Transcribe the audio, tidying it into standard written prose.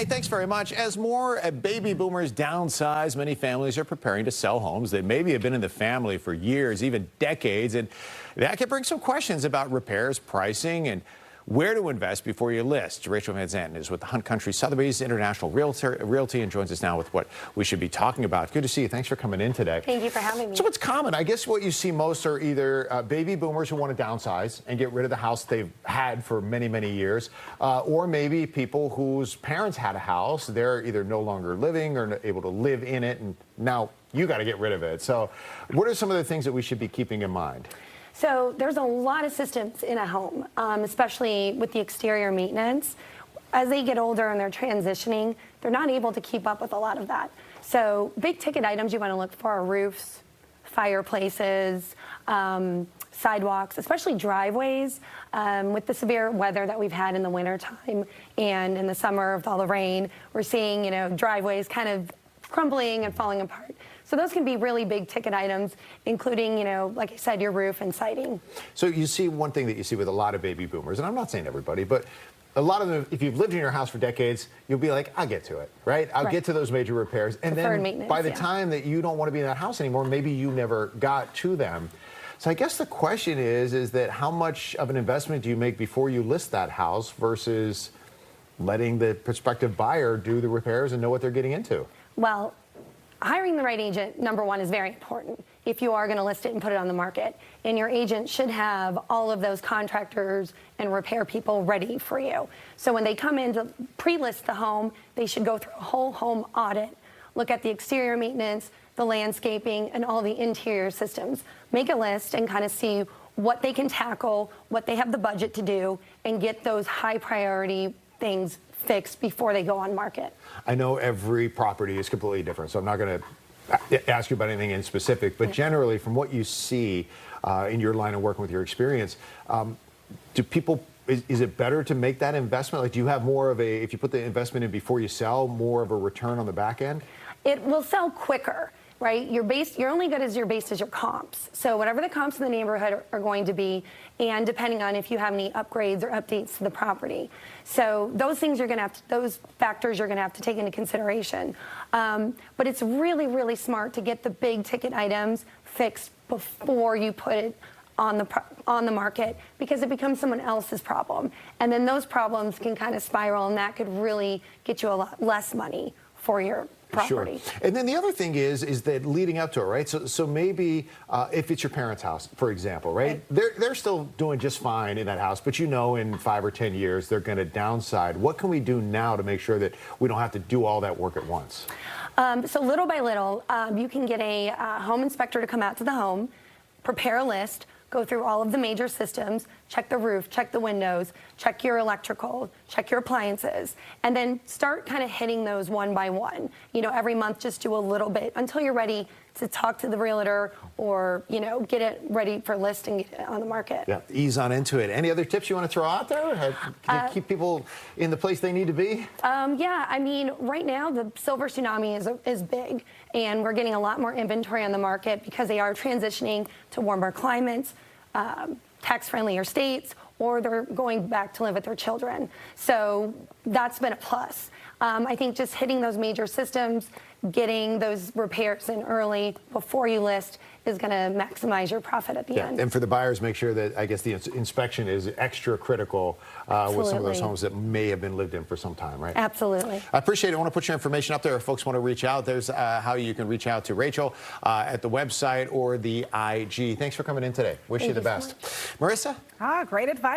Hey, thanks very much. As more baby boomers downsize, many families are preparing to sell homes that maybe have been in the family for years, even decades, and that can bring some questions about repairs, pricing, and where to invest before you list. Rachel Van Zanten is with the Hunt Country Sotheby's International Realty and joins us now with what we should be talking about. Good to see you. Thanks for coming in today. Thank you for having me. So what's common? I guess what you see most are either baby boomers who want to downsize and get rid of the house they've had for many, many years, or maybe people whose parents had a house. They're either no longer living or able to live in it, and now you got to get rid of it. So what are some of the things that we should be keeping in mind? So there's a lot of systems in a home, especially with the exterior maintenance. As they get older and they're transitioning, they're not able to keep up with a lot of that. So big ticket items you want to look for are roofs, fireplaces, sidewalks, especially driveways. With the severe weather that we've had in the wintertime and in the summer with all the rain, we're seeing, driveways kind of crumbling and falling apart. So those can be really big ticket items, including, like I said, your roof and siding. So you see one thing that you see with a lot of baby boomers, and I'm not saying everybody, but a lot of them, if you've lived in your house for decades, you'll be like, I'll get to it, right? I'll get to those major repairs. And then by the time that you don't want to be in that house anymore, maybe you never got to them. So I guess the question is that how much of an investment do you make before you list that house versus letting the prospective buyer do the repairs and know what they're getting into? Well, hiring the right agent, number one, is very important if you are going to list it and put it on the market. And your agent should have all of those contractors and repair people ready for you. So when they come in to pre-list the home, they should go through a whole home audit, look at the exterior maintenance, the landscaping, and all the interior systems. Make a list and kind of see what they can tackle, what they have the budget to do, and get those high priority things fixed before they go on market. I know every property is completely different, so I'm not going to ask you about anything in specific, but generally from what you see in your line of working with your experience, do people, is it better to make that investment? Like, do you have more of a, if you put the investment in before you sell, more of a return on the back end? It will sell quicker. Right? You're only good as your base as your comps. So whatever the comps in the neighborhood are going to be, and depending on if you have any upgrades or updates to the property. So those things you're going to have to, those factors you're going to have to take into consideration. But it's really, really smart to get the big ticket items fixed before you put it on the market, because it becomes someone else's problem. And then those problems can kind of spiral, and that could really get you a lot less money for your property. Sure. And then the other thing is that leading up to it, right? So maybe if it's your parents' house, for example, right? They're still doing just fine in that house, but in 5 or 10 years they're going to downside. What can we do now to make sure that we don't have to do all that work at once? So little by little, you can get a home inspector to come out to the home, prepare a list, go through all of the major systems, check the roof, check the windows, check your electrical, check your appliances, and then start kind of hitting those one by one. Every month just do a little bit until you're ready to talk to the realtor or, get it ready for list and get it on the market. Yeah, ease on into it. Any other tips you want to throw out there? Can you keep people in the place they need to be? Yeah, right now the silver tsunami is big, and we're getting a lot more inventory on the market because they are transitioning to warmer climates, tax-friendlier states, or they're going back to live with their children. So that's been a plus. I think just hitting those major systems, getting those repairs in early before you list is going to maximize your profit at the end. And for the buyers, make sure that, I guess, the inspection is extra critical with some of those homes that may have been lived in for some time, right? Absolutely. I appreciate it. I want to put your information up there if folks want to reach out. There's how you can reach out to Rachel at the website or the IG. Thanks for coming in today. Wish you the best. So Marissa? Great advice.